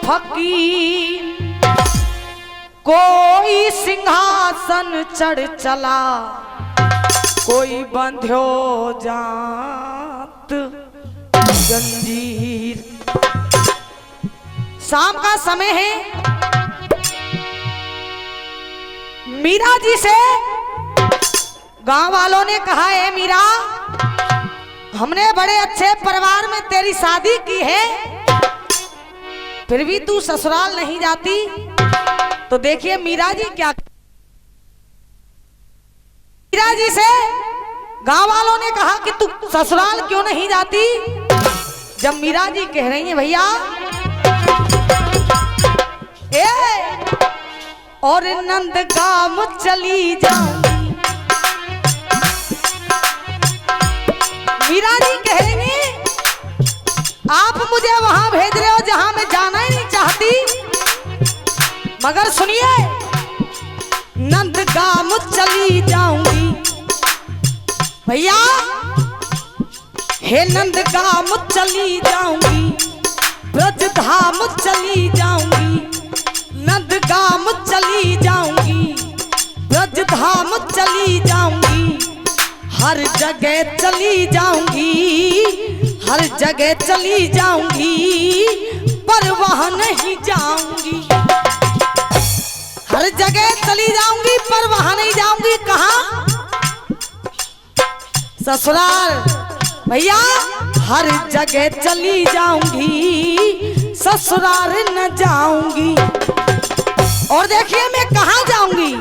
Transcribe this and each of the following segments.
फकीर, कोई सिंहासन चढ़ चला, कोई बंध्यो जात जंजीर। शाम का समय है, मीरा जी से गांव वालों ने कहा है, मीरा हमने बड़े अच्छे परिवार में तेरी शादी की है, फिर भी तू ससुराल नहीं जाती। तो देखिए मीरा जी क्या, मीरा जी से गांव वालों ने कहा कि तू ससुराल क्यों नहीं जाती। जब मीरा जी कह रही हैं भैया और नंदगांव चली जाऊंगी, मीरा जी कह रही हैं आप मुझे वहां भेज रहे हो जहां मैं जाना ही नहीं चाहती, मगर सुनिए नंदगांव चली जाऊंगी भैया, हे नंदगांव चली जाऊंगी, ब्रजधाम चली जाऊंगी, नंदगांव चली जाऊंगी, ब्रजधाम चली जाऊंगी, हर जगह चली जाऊंगी, हर जगह चली जाऊंगी, पर वहां नहीं जाऊंगी। हर जगह चली जाऊंगी पर वहां नहीं जाऊंगी, कहां? ससुराल। भैया हर जगह चली जाऊंगी, ससुराल न जाऊंगी। और देखिए मैं कहां जाऊंगी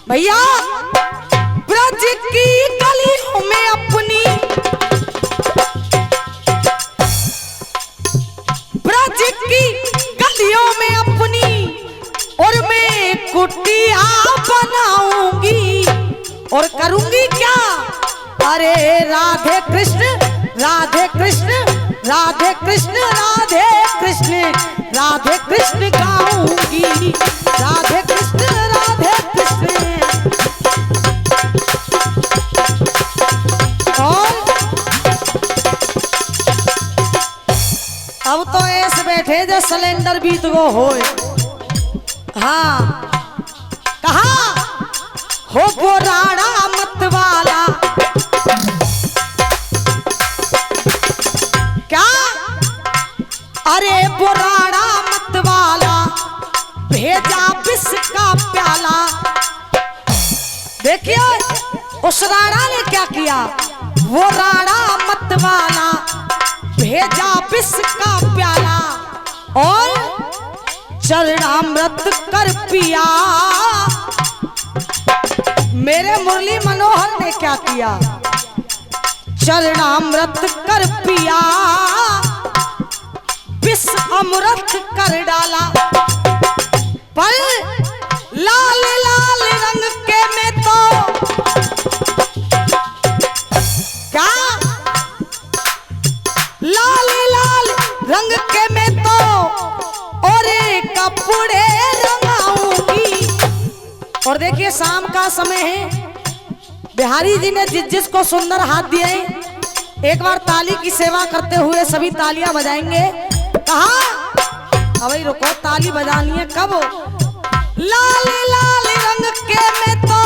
भैया, ब्रज की गलियों में अपनी, ब्रज की गलियों में अपनी, और मैं कुटिया बनाऊंगी। और करूंगी क्या? अरे राधे कृष्ण राधे कृष्ण राधे कृष्ण राधे कृष्ण राधे कृष्ण गाऊंगी, राधे कृष्ण राधे कृष्ण। और अब तो ऐसे बैठे जो सिलेंडर बीत गो होए। हाँ कहा हो बोराड़ा मत वाला, क्या? अरे बोराड़ा मत वाला भेजा विष का प्याला। देखिए उस राणा ने क्या किया, वो राणा मत वाला भेजा विष का प्याला और चरणामृत कर पिया। मेरे मुरली मनोहर ने क्या किया, चरणामृत कर पिया, विष अमृत कर डाला। पर लाल लाल रंग के में तो क्या, लाल लाल रंग के में तो और कपड़े रंगाऊंगी। और देखिए शाम का समय है, बिहारी जी ने जिस को सुंदर हाथ दिए, एक बार ताली की सेवा करते हुए सभी तालियां बजाएंगे। कहा अभी रुको, ताली बजानी है कब? लाल लाल रंग के में तो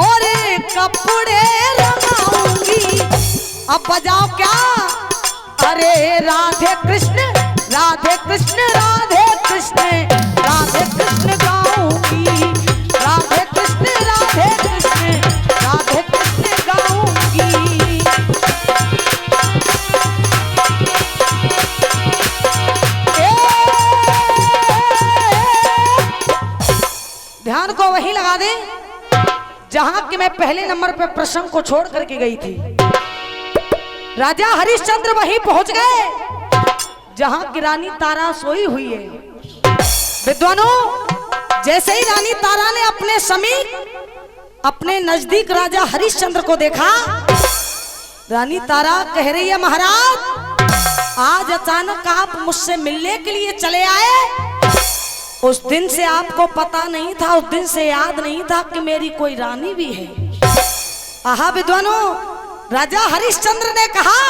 और कपड़े रंगाऊंगी। अब बजाओ क्या? अरे राधे कृष्ण राधे कृष्ण राधे कृष्ण राधे कृष्ण गाऊंगी, राधे कृष्ण राधे कृष्ण राधे कृष्ण गाऊंगी। ध्यान को वहीं लगा दे जहां कि मैं पहले नंबर पे प्रसंग को छोड़ करके गई थी। राजा हरिश्चंद्र वहीं पहुंच गए जहां की रानी तारा सोई हुई है। विद्वानों, जैसे ही रानी तारा ने अपने समीप अपने नजदीक राजा हरिश्चंद्र को देखा, रानी तारा कह रही है, महाराज आज अचानक आप मुझसे मिलने के लिए चले आए। उस दिन से आपको पता नहीं था, उस दिन से याद नहीं था कि मेरी कोई रानी भी है। आहा विद्वानों, राजा हरिश्चंद्र ने कहा,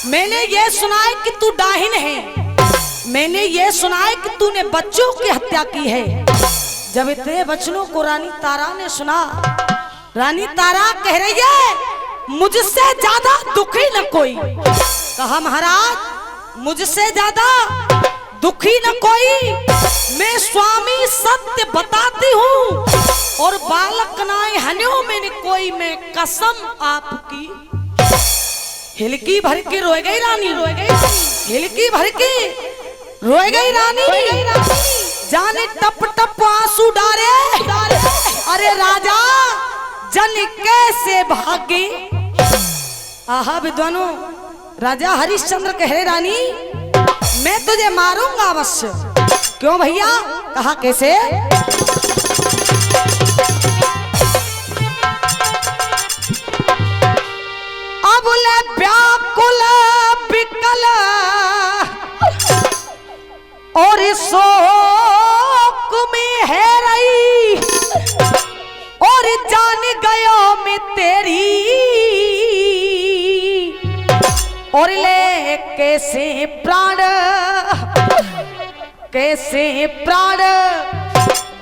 मैंने ये सुना है कि तू डाहिन है, मैंने ये सुना है कि तूने बच्चों की हत्या की है। जब इतने बच्चों को रानी तारा ने सुना, रानी तारा कह रही है मुझसे ज्यादा दुखी न कोई। कहा महाराज मुझसे ज्यादा दुखी न कोई, मैं स्वामी सत्य बताती हूँ और बालक नाय हन्यो मैंने कोई, मैं कसम आपकी। हिलकी भर के रोए गई रानी, हिलकी भर के रोए गई रानी, जाने टप टप आंसू डारे। अरे राजा जन कैसे भागे। आहा विद्वानों, राजा हरिश्चंद्र कह रहे रानी मैं तुझे मारूंगा अवश्य। क्यों भैया? कहा कैसे? अबुले व्याकुल विकल और शोक में है रही, और जान गयो मैं तेरी, और ले कैसे प्राण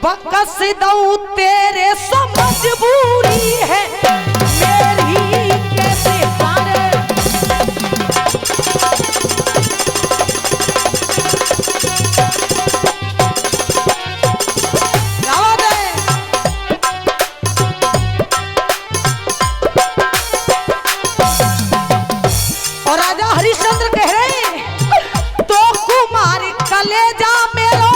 बकस दऊं तेरे सो मजबूरी है मेरी, कैसे प्राण। और राजा हरिश्चंद्र कह रहे तो कुमारी कलेजा मेरो,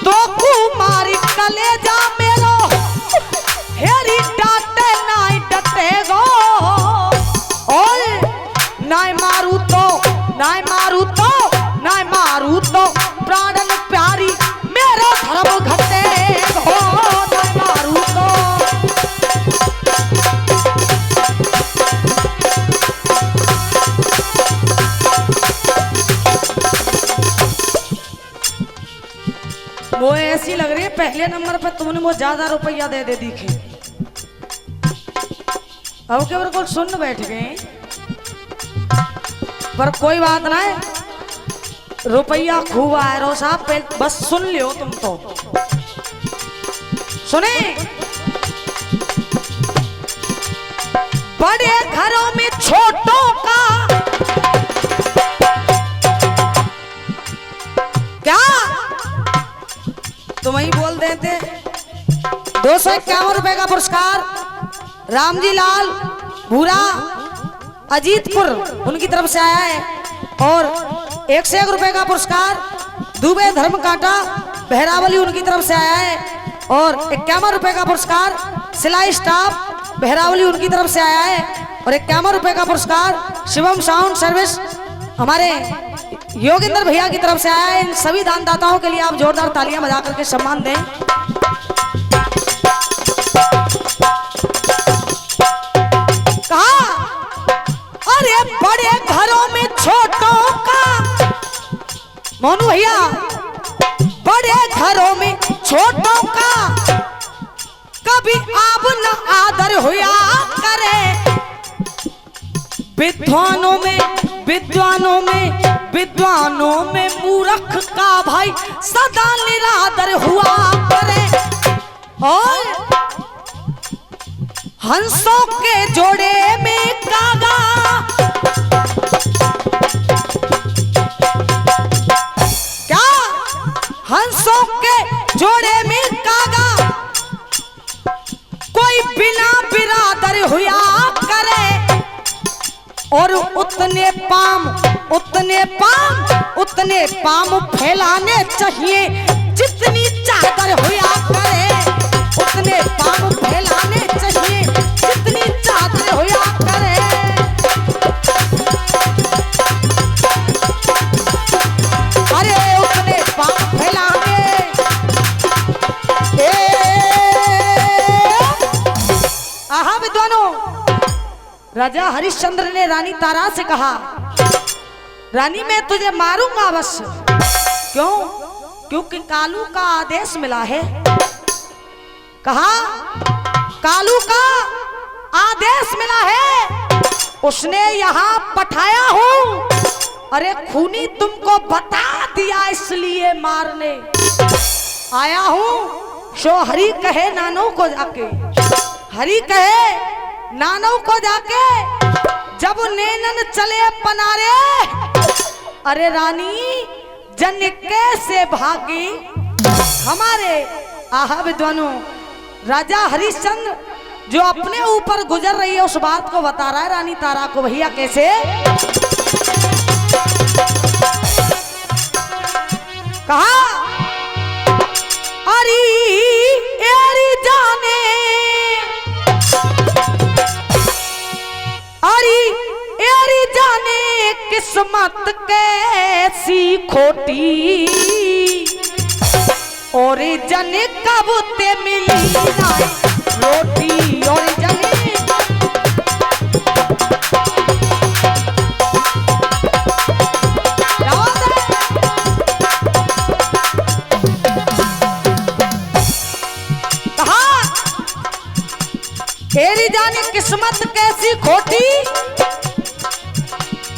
तो कुमारी कलेजा मेरो, हेरी डांटे नाई डटे गो, और नाई मारू तो नाई मारू तो नाई मारू तो प्राणन प्यारी मेरा धर्म घटे गो, नाई मारू तो। वो ऐसी लग रही है पहले नंबर पे तुमने वो ज्यादा रुपया दे दिखे। अब के बिल्कुल सुन बैठ गए, पर कोई बात ना है, रुपया खूब आया रो साहब, बस सुन लियो तुम तो। सुने बड़े घरों में छोटों का क्या तुम ही बोल देते। 251 रुपए का पुरस्कार रामजी लाल भूरा अजीतपुर उनकी तरफ से आया है, और 101 रुपए का पुरस्कार दुबे धर्म कांटा बहरावली उनकी तरफ से आया है, और 51 रुपए का पुरस्कार सिलाई स्टाफ बहरावली उनकी तरफ से आया है, और 51 रुपए का पुरस्कार शिवम साउंड सर्विस हमारे योगेंद्र भैया की तरफ से आया है। इन सभी दानदाताओं के लिए आप जोरदार तालियां बजा करके सम्मान दें। कहा अरे बड़े घरों में छोटों का, मोनू भैया, बड़े घरों में छोटों का कभी आब न आदर हुआ करे, विद्वानों में मूर्ख का भाई सदा निरादर हुआ करे, और हंसों के जोड़े में कागा, क्या हंसों के जोड़े में कागा कोई बिना बिरादर हुआ करे, और उतने पाम फैलाने चाहिए जितनी चादर हुआ करे, उतने पाम फैलाने चाहिए जितनी चादर हुआ करे। अरे उतने पाम फैलाने, आहा विद्वानों, राजा हरिश्चंद्र ने रानी तारा से कहा रानी मैं तुझे मारूंगा अवश्य। क्यों? क्योंकि कालू का आदेश मिला है। कहा कालू का आदेश मिला है उसने यहाँ पठाया हूँ, अरे खूनी तुमको बता दिया इसलिए मारने आया हूँ। सो हरि कहे नानों को जाके, हरि कहे नानों को जाके, जब नैनन चले पनारे, अरे रानी जन कैसे भागी हमारे। आहा विद्वानों, राजा हरिश्चंद्र जो अपने ऊपर गुजर रही है उस बात को बता रहा है रानी तारा को। भैया कैसे? कहा अरे एरी जाने, अरे एरी जाने किस्मत कैसी खोटी, और जन कब ते मिली ना रोटी, और जन कहा तेरी जाने किस्मत कैसी खोटी,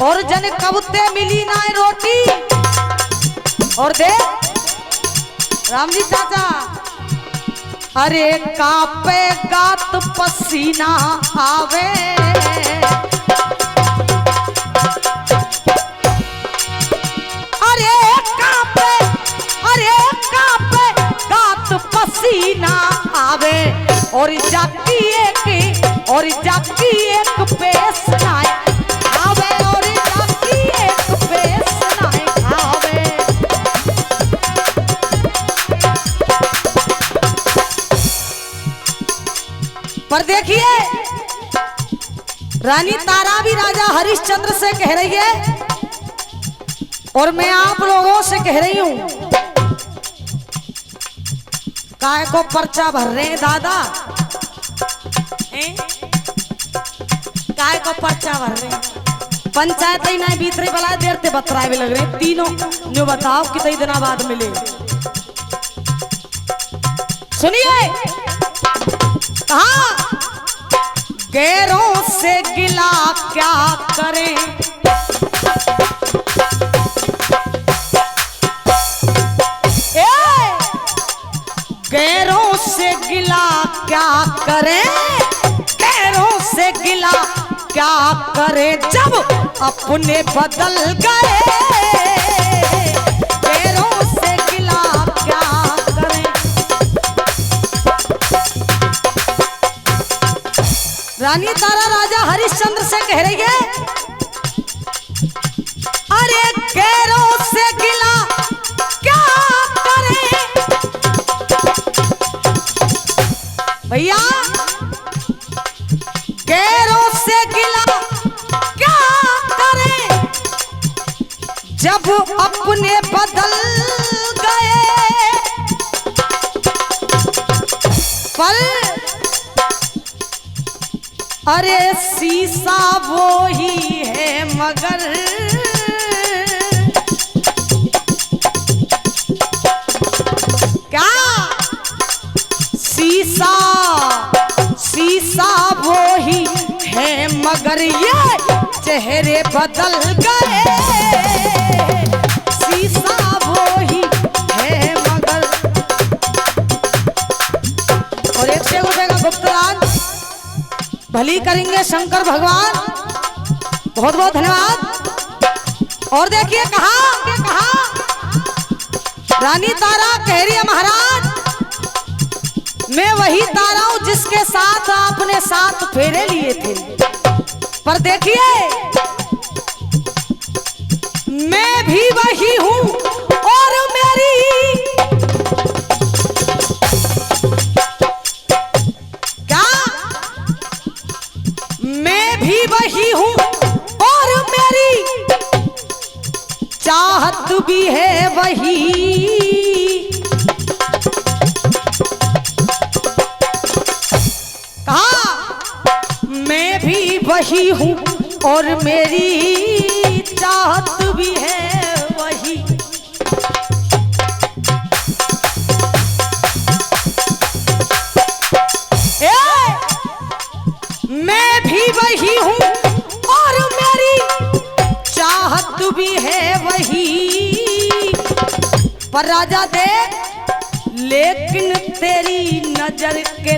और जन कब ते मिली ना रोटी। और दे राम जी चाचा, अरे कापे गात पसीना आवे, अरे कापे गात पसीना आवे, और जाकी एक पेश ना आवे, और जाकी एक पेश ना आवे। पर देखिए रानी तारा भी राजा हरिश्चंद्र से कह रही है, और मैं आप लोगों से कह रही हूं, काय को पर्चा भर रहे हैं दादा, काय को पर्चा भर रहे हैं। पंचायत ही नहीं बीत रही, बला देर ते बतराए भी लग रहे तीनों। जो बताओ कितने दिना बाद मिले। सुनिए कहा गैरों से गिला क्या करें, गैरों से गिला क्या करें, गैरों से गिला क्या करें, जब अपने बदल गए, गैरों से गिला क्या करें। रानी तारा राजा हरिश्चंद्र से कह रही है, अरे गैरों से गिला क्या करें भैया, गैरों से गिला क्या करें, जब अपने बदल गए। पर अरे शीशा वो ही है मगर, क्या शीशा वो ही है मगर ये चेहरे बदल गए, शीशा वो ही है मगर। और एक से उठेगा गुप्तराज, भली करेंगे शंकर भगवान, बहुत बहुत धन्यवाद। और देखिए कहा रानी तारा कह रही है, महाराज मैं वही तारा हूं जिसके साथ आपने 7 फेरे लिए थे। पर देखिए मैं भी वही हूं, और मेरी क्या, मैं भी वही हूं, और मेरी चाहत भी है वही। मैं भी वही हूँ और मेरी चाहत भी है वही। मैं भी वही हूँ पर राजा देख, लेकिन तेरी नजर के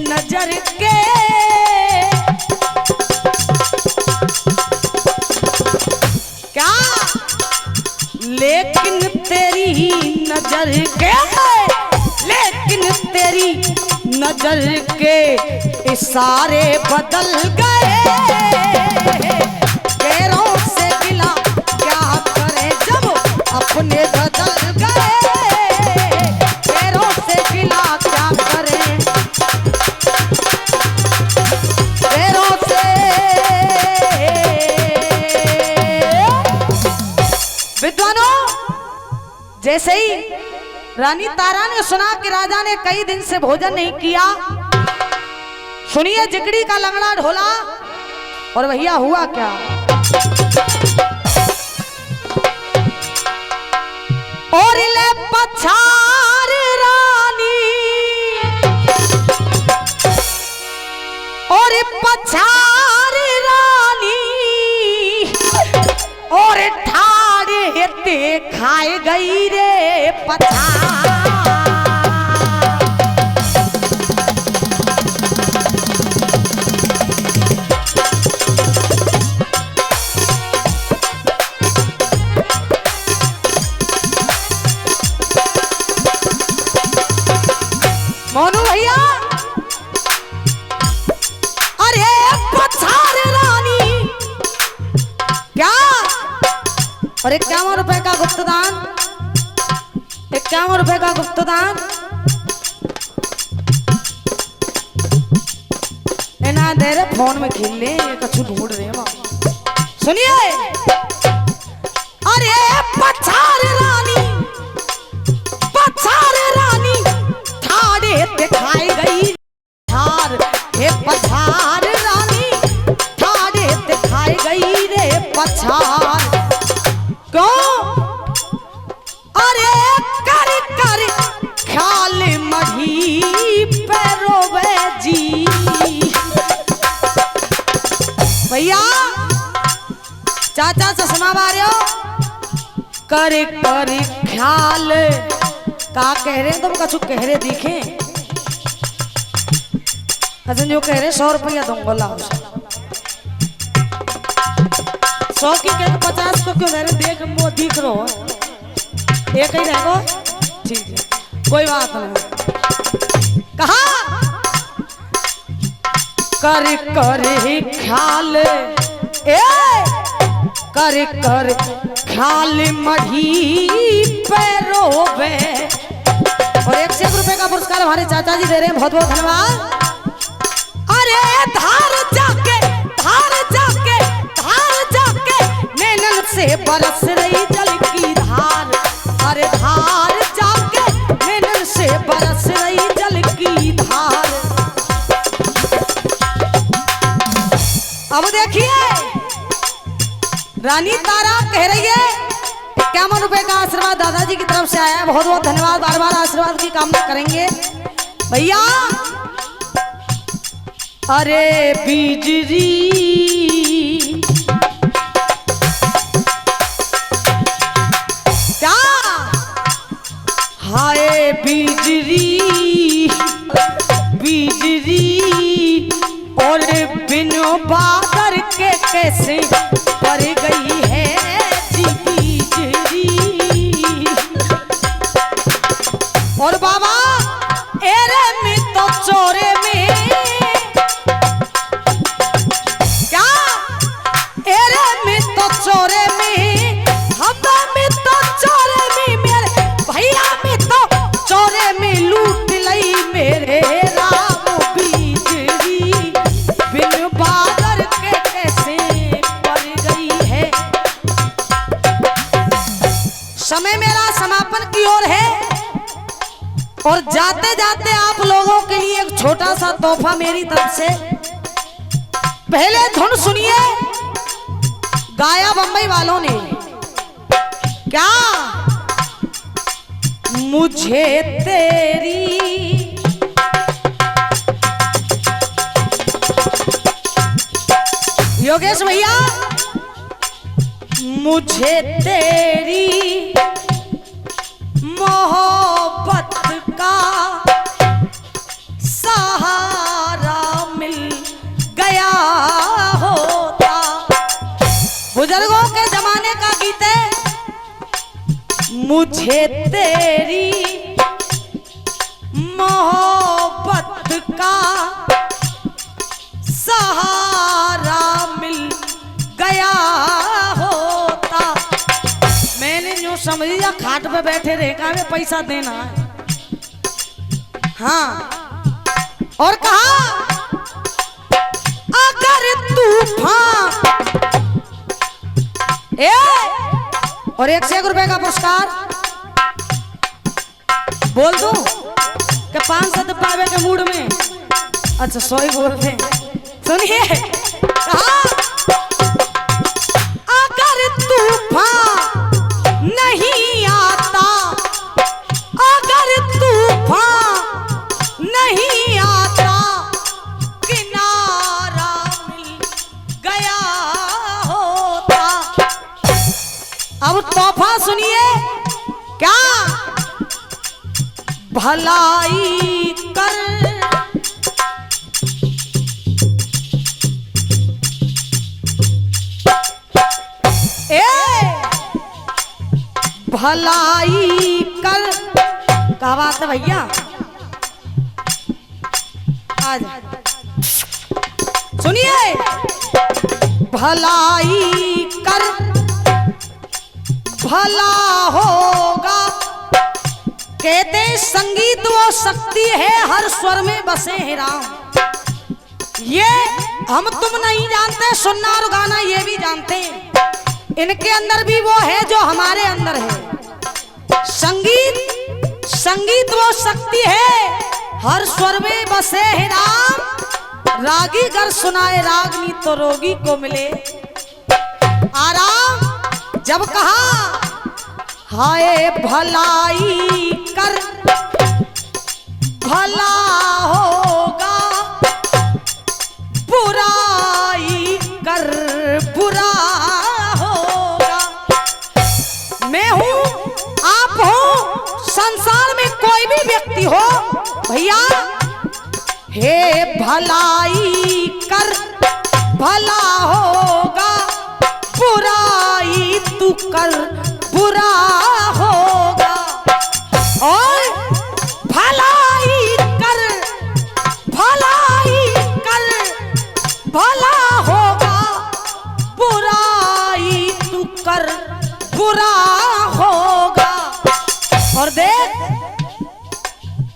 क्या, लेकिन तेरी नजर के, लेकिन तेरी नजर के इशारे बदल गए। पैरों से गिला क्या करे जब अपने बदल गए। पैरों से गिला क्या करे, पैरों से। विद्वानों, जैसे ही रानी तारा ने सुना कि राजा ने कई दिन से भोजन नहीं किया, सुनिए जिगड़ी का लंगड़ा ढोला। और भैया हुआ क्या, और ले पछार रानी, और पछार रानी, और ठाड़े ते खाए गई रे पछार। मोनू भैया, अरे पछार रानी क्या, और 51 रुपए का गुप्तदान, 51 रुपए का गुप्तदान ना दे रहे, फोन में खेल ले, कछु ढूंढ रहे हैं। सुनिए, अरे पछार रानी, पछार रानी, ठाड़े दिखाई गई धार। हे पछार रानी, ठाड़े दिखाई गई रे पछार। क्यों, अरे कर कर ख्याल मढ़ी पैरोवे जी। भैया चाचा चश्मा मारो, कर कर ख्याल का कह रहे, तुम कछु कह रहे दिखे, अच्छा जो कह रहे 100 रुपया दूंगा, लाओ 100 की कह 50 को क्यों दे रहे, देख वो दिख रहा हो, एक ही रहेगा, ठीक है कोई बात नहीं। कहा कर कर ख्याल, ए कर कर ख्याल मढ़ी पैरोवे। और 101 रुपए का पुरस्कार हमारे चाचा जी दे रहे हैं, बहुत बहुत धन्यवाद। अरे धार जाके, धार जाके, धार जाके नैनन से बरस रही जल की धार। अरे धार जाके नैनन से बरस रही जल की धार। अब देखिए रानी तारा कह रही है, 51 रुपए का आशीर्वाद दादाजी की तरफ से आया है, बहुत बहुत धन्यवाद, बार बार आशीर्वाद की कामना करेंगे भैया। अरे बिजली क्या, हाय बिजली, बिजली और बिनु बादर के कैसे पर गई है जी बिजली। और बाबा एरे में तो चोरे में क्या, एरे में तो चोरे में, हम में तो चोरे में, मेरे भैया में तो चोरे में लूट लई मेरे राम बिजली। बिन बादर के कैसे पर गई है। समय मेरा समापन की ओर है, और जाते जाते आप लोगों के लिए एक छोटा सा तोहफा मेरी तरफ से। पहले धुन सुनिए, गाया बंबई वालों ने क्या, मुझे तेरी योगेश भैया, मुझे तेरी मोहब्बत का सहारा मिल गया होता। बुजुर्गों के जमाने का गीत है, मुझे तेरी मोहब्बत का सहारा मिल गया होता। मैंने जो समझ लिया खाट पे बैठे रहेगा में पैसा देना है। हाँ, और कहा अगर तूफान और 101 रुपए का पुरस्कार बोल दूं कि 500 पावे के मूड में। अच्छा 100 ही बोलते हैं। सुनिए अगर तूफान नहीं आता, अगर तूफान नहीं आता, किनारा मिल गया होता। अब तोहफा सुनिए क्या, भलाई कर भलाई कर। क्या बात है भैया, आज सुनिए भलाई कर भला होगा। कहते संगीत वो शक्ति है हर स्वर में बसे हैं राम। ये हम तुम नहीं जानते, सुनना और गाना ये भी जानते हैं। इनके अंदर भी वो है जो हमारे अंदर है। संगीत वो शक्ति है हर स्वर में बसे है राम। रागी गर सुनाए रागनी तो रोगी को मिले आराम। जब कहा हाय भलाई कर भला होगा, बुराई कर बुरा होगा। मैं हूं, आप हो, संसार में कोई भी व्यक्ति हो भैया, हे भलाई कर भला होगा, बुराई तू कर बुरा होगा। और भलाई कर भला होगा, बुराई तू कर बुरा होगा। और देख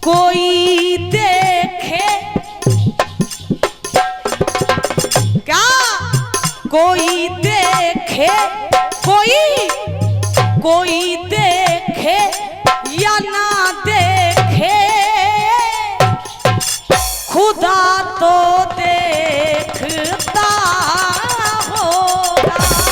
कोई देखे क्या, कोई देखे कोई देखे या ना देखे, खुदा तो